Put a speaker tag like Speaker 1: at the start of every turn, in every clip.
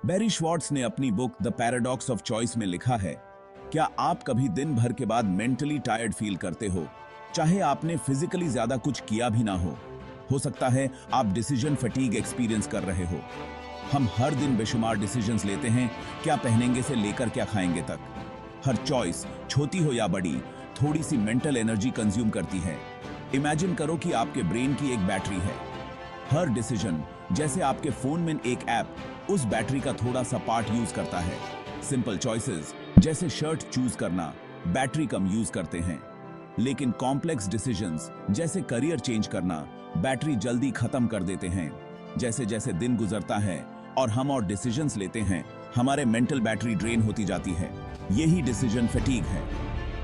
Speaker 1: बैरी Schwarz ने अपनी book the paradox of choice में लिखा है, क्या आप कभी दिन भर के बाद मेंटली टायर्ड फील करते हो, चाहे आपने फिजिकली ज्यादा कुछ किया भी ना हो सकता है आप डिसीजन फटीग एक्सपीरियंस कर रहे हो। हम हर दिन बेशुमार डिसीजंस लेते हैं, क्या पहनेंगे से लेकर क्या खाएंगे तक। हर चॉइस, छोटी हो या बड़ी, थोड़ी सी मेंटल एनर्जी कंज्यूम करती है। इमेजिन करो कि आपके ब्रेन की एक बैटरी है। हर डिसीजन, जैसे आपके फोन में एक ऐप, उस बैटरी का थोड़ा सा पार्ट यूज करता है। सिंपल चॉइसेस जैसे शर्ट चूज करना बैटरी कम यूज करते हैं, लेकिन कॉम्प्लेक्स डिसीजंस जैसे करियर चेंज करना बैटरी जल्दी खत्म कर देते हैं। जैसे जैसे दिन गुजरता है और हम और डिसीजंस लेते हैं, हमारे मेंटल बैटरी ड्रेन होती जाती है। यही डिसीजन फटीग है।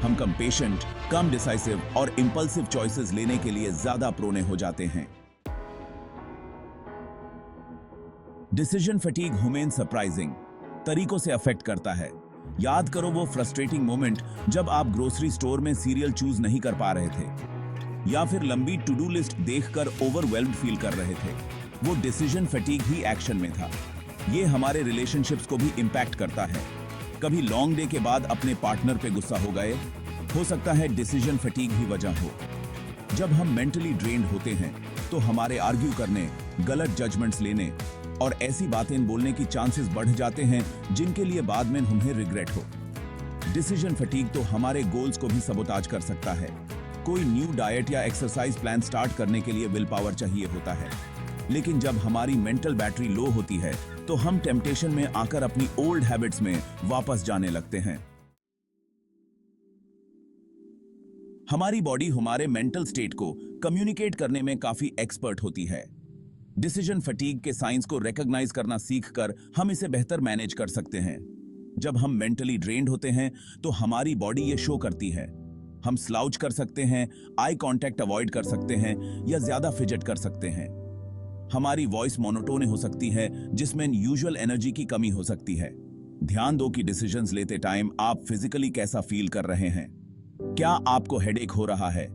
Speaker 1: हम कम पेशेंट, कम डिसाइसिव और इंपल्सिव चॉइसेस लेने के लिए ज्यादा प्रोने हो जाते हैं। डिसीजन फटीग ह्यूमन सरप्राइजिंग तरीकों से अफेक्ट करता है। याद करो वो फ्रस्ट्रेटिंग मोमेंट जब आप ग्रोसरी स्टोर में सीरियल चूज नहीं कर पा रहे थे, या फिर लंबी टू डू लिस्ट देखकर ओवरवेल्म्ड फील कर रहे थे। वो डिसीजन फटीग ही एक्शन में था। ये हमारे रिलेशनशिप्स को भी इंपैक्ट करता है। कभी लॉन्ग डे के बाद अपने पार्टनर पे गुस्सा हो गए, हो सकता है डिसीजन फटीग ही वजह हो। जब हम मेंटली ड्रेन्ड होते हैं तो हमारे आर्ग्यू करने, गलत जजमेंट्स लेने और ऐसी बातें बोलने की चांसेस बढ़ जाते हैं जिनके लिए बाद में उन्हें रिग्रेट हो। डिसीजन फटीग तो हमारे गोल्स को भी सबोटाज कर सकता है। कोई न्यू डाइट या एक्सरसाइज प्लान स्टार्ट करने के लिए विल पावर चाहिए होता है, लेकिन जब हमारी मेंटल बैटरी लो होती है तो हम टेम्पटेशन में आकर अपनी ओल्ड हैबिट्स में वापस जाने लगते हैं। हमारी बॉडी हमारे मेंटल स्टेट को कम्युनिकेट करने में काफी एक्सपर्ट होती है। डिसीजन फटीग के साइंस को रिकॉग्नाइज करना सीखकर हम इसे बेहतर मैनेज कर सकते हैं। जब हम मेंटली ड्रेन्ड होते हैं तो हमारी बॉडी ये शो करती है। हम स्लाउच कर सकते हैं, आई कांटेक्ट अवॉइड कर सकते हैं या ज्यादा फिजट कर सकते हैं। हमारी वॉइस मोनोटोन हो सकती है, जिसमें यूजुअल एनर्जी की कमी हो सकती है। ध्यान दो कि डिसीजंस लेते टाइम आप फिजिकली कैसा फील कर रहे हैं। क्या आपको हेडेक हो रहा है?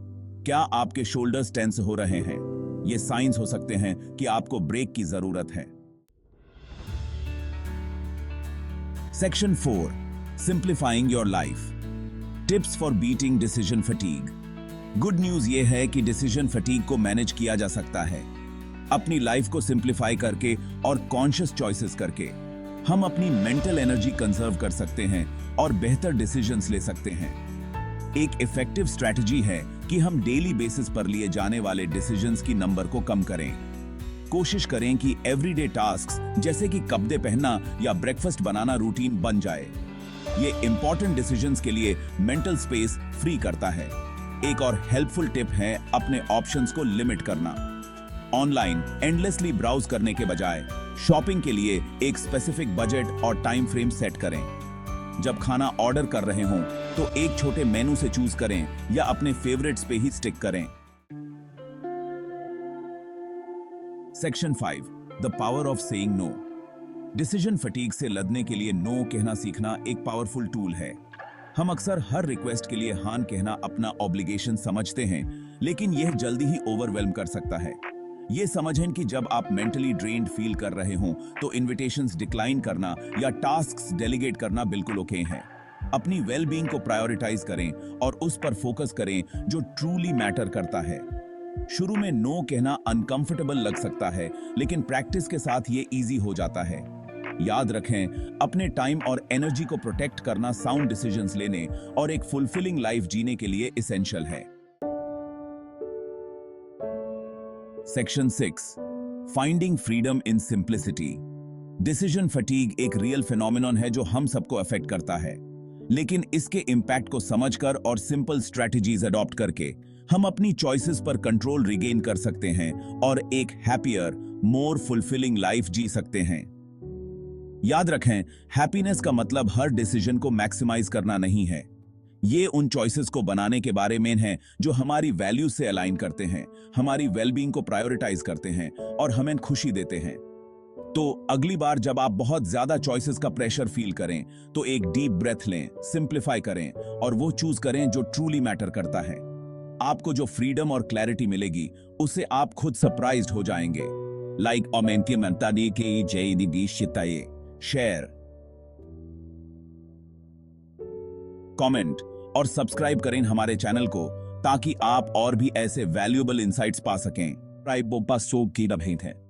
Speaker 1: क्या आपके शोल्डर्स टेंस हो रहे हैं? ये साइंस हो सकते हैं कि आपको ब्रेक की जरूरत है। Section 4, simplifying your life, tips for beating decision fatigue. Good news ये है कि डिसीजन फटीग को मैनेज किया जा सकता है। अपनी लाइफ को सिंप्लीफाई करके और कॉन्शियस चॉइसेस करके हम अपनी मेंटल एनर्जी कंजर्व कर सकते हैं और बेहतर डिसीजंस ले सकते हैं। एक इफेक्टिव स्ट्रैटेजी है कि हम डेली बेसिस पर लिए जाने वाले डिसीजंस की नंबर को कम करें। कोशिश करें कि एवरीडे टास्क्स जैसे कि कपड़े पहनना या ब्रेकफास्ट बनाना रूटीन बन जाए। ये इंपॉर्टेंट डिसीजंस के लिए मेंटल स्पेस फ्री करता है। एक और हेल्पफुल टिप है अपने ऑप्शंस को लिमिट करना। ऑनलाइन एंडलेसली ब्राउज करने के बजाय शॉपिंग के लिए एक स्पेसिफिक बजट और टाइम फ्रेम सेट करें। जब खाना ऑर्डर कर रहे हों तो एक छोटे मेनू से चूज करें या अपने फेवरेट्स पे ही स्टिक करें। Section 5, the power of saying no. Decision fatigue से लड़ने के लिए नो कहना सीखना एक पावरफुल टूल है। हम अक्सर हर रिक्वेस्ट के लिए हां कहना अपना ऑब्लिगेशन समझते हैं, लेकिन यह जल्दी ही ओवरवेल्म कर सकता है। ये समझें कि जब आप मेंटली ड्रेन्ड फील कर रहे हों तो इनविटेशंस डिक्लाइन करना या टास्क्स डेलीगेट करना बिल्कुल ओके है। अपनी वेलबींग को प्रायोरिटाइज करें और उस पर फोकस करें जो ट्रूली मैटर करता है। शुरू में नो कहना अनकंफर्टेबल लग सकता है, लेकिन प्रैक्टिस के साथ ये इजी हो जाता है। याद रखें, अपने टाइम और एनर्जी को प्रोटेक्ट करना साउंड डिसीजंस लेने और एक फुलफिलिंग लाइफ जीने के लिए एसेंशियल है। सेक्शन 6, फाइंडिंग फ्रीडम इन सिंप्लिसिटी। डिसीजन फटीग एक रियल फिनोमिनन है जो हम सबको अफेक्ट करता है, लेकिन इसके इम्पैक्ट को समझकर और सिंपल स्ट्रेटजीज अडॉप्ट करके हम अपनी चॉइसेस पर कंट्रोल रिगेन कर सकते हैं और एक हैप्पियर, मोर फुलफिलिंग लाइफ जी सकते हैं। याद रखें, हैप्पीनेस का मतलब हर डिसीजन को मैक्सिमाइज करना नहीं है। ये उन चॉइसेस को बनाने के बारे में है जो हमारी वैल्यूज से अलाइन करते हैं, हमारी वेलबींग को प्रायोरिटाइज करते हैं और हमें खुशी देते हैं। तो अगली बार जब आप बहुत ज्यादा चॉइसेस का प्रेशर फील करें तो एक डीप ब्रेथ लें, सिंप्लीफाई करें और वो चूज करें जो ट्रूली मैटर करता है। आपको जो फ्रीडम और क्लैरिटी मिलेगी उससे आप खुद सरप्राइज्ड हो जाएंगे। लाइक ओमेंटी मंतादी के जय दी शिताये शेयर, कमेंट और सब्सक्राइब करें हमारे चैनल को, ताकि आप और भी ऐसे वैल्यूएबल इंसाइट्स पा सकें। प्राइब बोपा सोग की डबहें थे।